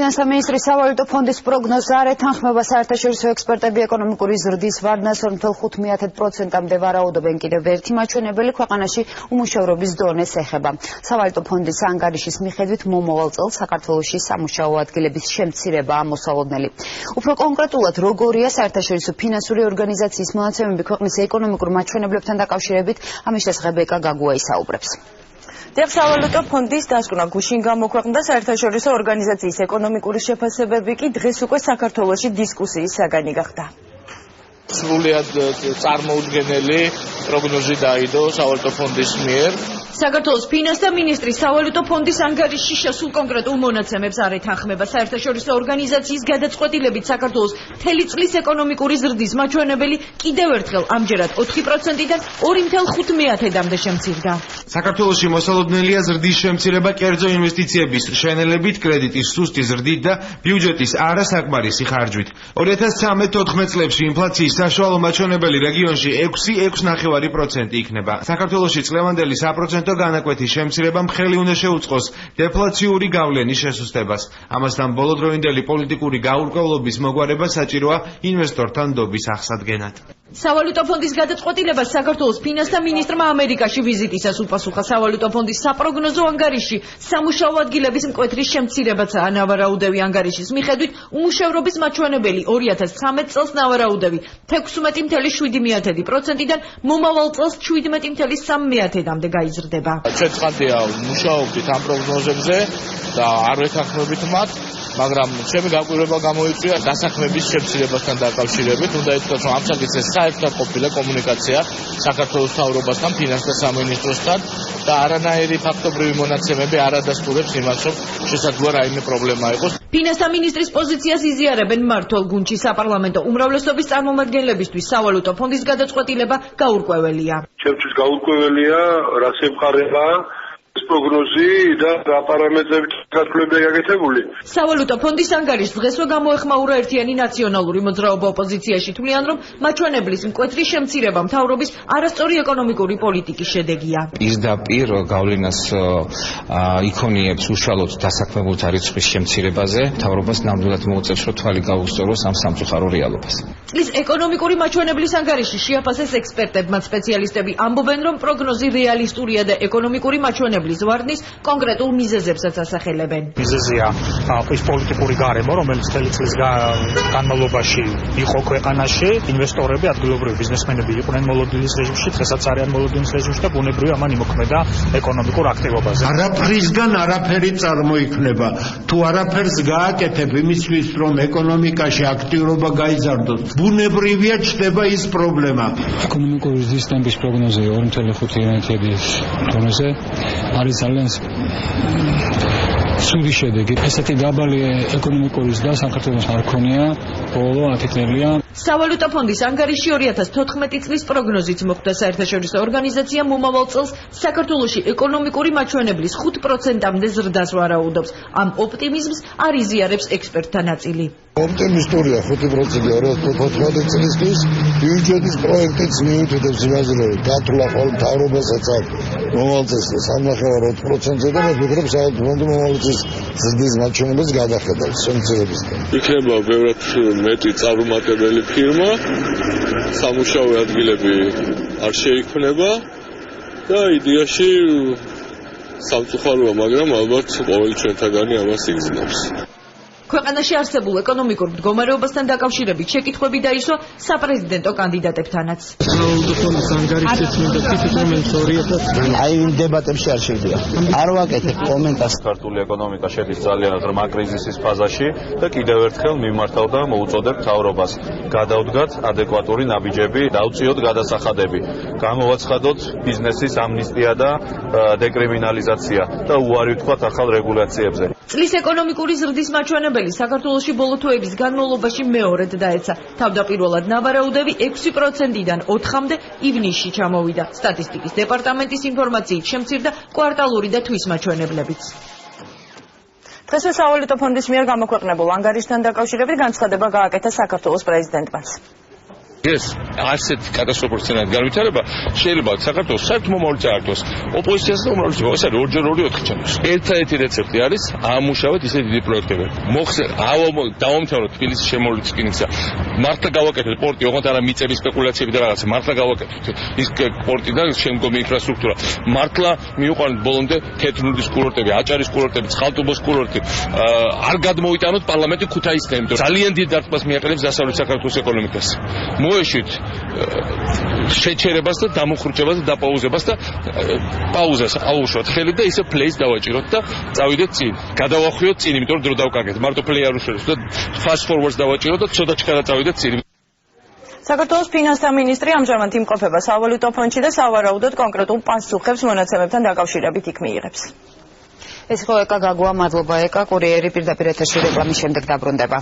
ფინანსთა მინისტრის სავალუტო ფონდის პროგნოზს არ ეთანხმება საერთაშორისო ექსპერტები ეკონომიკური ზრდის ვარდნას 2.5%-მდე ვარაუდობენ. კიდევ ერთი მაჩვენებელი ქვეყანაში უმუშევრობის დონეს ეხება. სავალუტო ფონდის ანგარიშის მიხედვით მომავალ წელს საქართველოში სამუშაო ადგილების შემცირებაა მოსალოდნელი. უფრო კონკრეტულად, როგორია საერთაშორისო ფინანსური ორგანიზაციის მონაცემები ქვეყნის ეკონომიკურ მაჩვენებლებთან დაკავშირებით, ამის შესახებ ეკა გაგუა ისაუბრებს. სავალუტო ფონდის დასკვნა გუშინ გამოქვეყნდა საერთაშორისო ორგანიზაციის ეკონომიკური შეფასებები კი დღეს უკვე საქართველოში დისკუსიის საგანი გახდა. სრულიად წარმოუდგენელი პროგნოზი დაიდო სავალუტო ფონდის მიერ. საქართველოს ფინანსთა მინისტრის სავალუტო ფონდის ანგარიშში შესულ კონკრეტულ მონაცემებს არ ეთანხმება. საერთაშორისო ორგანიზაციის გადაწყვეტილებით საქართველოს მთელი წლის ეკონომიკური ზრდის მაჩვენებელი კიდევ ერთხელ ამჯერად 4%-დან 2.5%-მდე შემცირდა. საქართველოში მოსალოდნელია ზრდის შემცირება კერძო ინვესტიციების შენელებით, კრედიტის სუსტი ზრდით და ბიუჯეტის არასაკმარისი ხარჯვით. 2013-14 წლებში ინფლაციის საშუალო მაჩვენებელი რეგიონში 6.9% იქნება. საქართველოში წლევანდელი საპროცენტო განაკვეთის შემცირება მხელი უნდა შეუწყოს დეფლაციური გავლენის შესუსტებას. ამასთან ბოლოდროინდელი პოლიტიკური გაურკვევლობის მოგვარება საჭიროა ინვესტორთან ნდობის აღსადგენად. სავალუტო ფონდის გადაწყვეტილებას საქართველოს ფინანსთა მინისტრმა ამერიკაში ვიზიტისას უპასუხა. სავალუტო ფონდის საპროგნოზო ანგარიში სამუშაო ადგილების მკვეთრი შემცირებაცაა ნავარაუდევი. ანგარიშის მიხედვით უმუშევრობის მაჩვენებელი 2013 წელს ნავარაუდევი 16.7%-დან მომავალ წელს 17.3%-მდე გაიზრდება. ჩვენ ცხადია მუშაობდით ამ პროგნოზებზე და არ ვეთანხმებით მათ, მაგრამ ჩემი გაკვირვება გამოიწვია დასაქმების შემცირებასთან დაკავშირებით. უნდა ითქვას, რომ ამ საკითხზე საერთოდ ყოფილა კომუნიკაცია საქართველოს მთავრობასთან, ფინანსთა სამინისტროსთან და არანაირი ფაქტობრივი მონაცემები არ ადასტურებს იმას, რომ შესაძლოა რაიმე პრობლემა იყოს. ფინანსთა მინისტრის პოზიციას იზიარებენ მმართველ გუნდში. საპარლამენტო უმრავლესობის წარმომადგენლებისთვის სავალუტო ფონდის გადაწყვეტილება გაურკვეველია. ჩემთვის გაურკვეველია, რაც ემყარება პროგნოზი და რა პარამეტრებით გასვლებია გაკეთებული. სავალუტო ფონდის ანგარიშს დღესვე გამოეხმაურა ერთიანი ნაციონალური მოძრაობა. ოპოზიციაში თვლიან, რომ მაჩვენებლის მკვეთრი შემცირება მთავრობის არასწორი ეკონომიკური პოლიტიკის შედეგია. პირდაპირ გავლენას იქონიებს უშუალოდ დასაქმებულთა რიცხვის შემცირებაზე. მთავრობას ნამდვილად მოუწევს, რომ თვალი გაუსწოროს ამ სამწუხარო რეალობას. წლის ეკონომიკური მაჩვენებლის ანგარიში შეაფასეს ექსპერტებმა. სპეციალისტები ამბობენ, რომ პროგნოზი რეალისტურია და ეკონომიკური მაჩვენებლის ვარდნის კონკრეტულ მიზეზებსაც ასახელებენ. მიზეზია ის პოლიტიკური გარემო, რომელიც მთელი წლის განმავლობაში იყო ქვეყანაში. ინვესტორები, ადგილობრივი ბიზნესმენები იყვნენ მოლოდინის რეჟიმში, დღესაც არიან მოლოდინის რეჟიმში და ბუნებრივია ამან იმოქმედა ეკონომიკურ აქტივობაზე. არაფრისგან არაფერი წარმოიქმნება. თუ არაფერს გააკეთებ იმისთვის, რომ ეკონომიკაში აქტიურობა გაიზარდოს, ბუნებრივია ჩნდება ის პრობლემა. ეკონომიკური ზრდის ტემპის პროგნოზი 2.5%-ის დონეზე არის ძალიან ცუდი შედეგი. ესეთი დაბალი ეკონომიკური ზრდა საქართველოს არ ქონია ბოლო 10 წელია. სავალუტო ფონდის ანგარიში 2014 წლის პროგნოზით მოხვდა. საერთაშორისო ორგანიზაცია მომავალ წელს საქართველოში ეკონომიკური მაჩვენებლის 5%-მდე ზრდას ვარაუდობს. ამ ოპტიმიზმს არ იზიარებს ექსპერტთა ნაწილი. ოპტიმისტურია 5% 2014 წლისთვის ბიუჯეტის პროექტიც მიუთითებს იმაზე, რომ გათვლა ხოლმე მთავრობასაც აქვს მომავალ წელს 3.8%-ზე და მე ვფიქრობ სავალუტო ფონდი მომავალ წელს ზრდის მაჩვენებელს გადახედავს შემცირებისგან. იქნება ბევრად მეტი წარუმატებელი ფირმა, სამუშაო ადგილები არ შეიქმნება და იდეაში სამწუხაროა, მაგრამ ალბათ ყოველი ჩვენთაგანი ამას იგრძნობს. ქვეყანაში არსებულ ეკონომიკურ მდგომარეობასთან დაკავშირებით შეკითხვები დაისვა საპრეზიდენტო კანდიდატებთანაც. სავალუტო ფონდის ანგარიშის კომენტს 2000 აი იმ დებატებში არ შევდივარ. არ ვაკეთებ კომენტარს. ქართული ეკონომიკა შედის ძალიან ღრმა კრიზისის ფაზაში და კიდევ ერთხელ მიმართავ და მოუწოდებ მთავრობას გადავდგათ ადეკვატური ნაბიჯები, დავწიოთ გადასახადები, გამოვაცხადოთ ბიზნესის ამნისტია და დეკრიმინალიზაცია და უარი ვთქვათ ახალ რეგულაციებზე. წლის ეკონომიკური ზრდის მაჩვენებელი საქართველოში ბოლო თვეების განმავლობაში მეორედ დაეცა. თავდაპირველად ნავარაუდევი 6%-დან 4%-მდე ივნისში ჩამოვიდა. სტატისტიკის დეპარტამენტის ინფორმაციით შემცირდა კვარტალური და თვის მაჩვენებლებიც. დღესვე სავალუტო ფონდის მიერ გამოქვეყნებულ ანგარიშთან დაკავშირებით განცხადება გააკეთა საქართველოს პრეზიდენტმაც. ეს ასეთ კატასტროფულ სცენარად განვითარება შეიძლება საქართველოს საერთო მომავალი წაართოს ოპოზიციას და უმრავლესობას. ეს არის 2x2 4 ჩანს. ერთადერთი რეცეპტი არის ამუშავოთ ისე დიდი პროექტები. დავამთავროთ თბილისის შემოვლინსკინისა. მართლა გავაკეთოთ პორტი, ოღონდ არა მიწების სპეკულაციები და რაღაცა. მართლა გავაკეთოთ ის პორტი და შემდგომი ინფრასტრუქტურა. მართლა მივიყვანოთ ბოლომდე თეთრნუდის კურორტები, აჭარის კურორტები, წყალტუბოს კურორტი. არ გადმოიტანოთ პარლამენტი ქუთაისიდან, იმიტომ ძალიან დიდ დარტყმას მიაყენებს დასავლეთ საქართველოს ეკონომიკას. მოეშვით შეჩერებას და დამუხრუჭებას და დაპაუზებას და პაუზას აუშვათ ხელი და ისე პლეის დავაჭიროთ და წავიდეთ წინ. გადავახვიოთ წინ, იმიტომ რომ დრო დავკარგეთ. მარტო პლეი არ უშველებს და fast forwards დავაჭიროთ და ცოტა ჩქარა წავიდეთ წინ. საქართველოს ფინანსთა მინისტრი ამჟამად იმყოფება სავალუტო ფონდში და სავარაუდოდ კონკრეტულ პასუხებს მონაცემებთან დაკავშირებით იქ მიიღებს. ეს იყო ეკა გაგუა, მადლობა ეკა. კურიერი პირდაპირ ეთერში რეკლამის შემდეგ დაბრუნდება.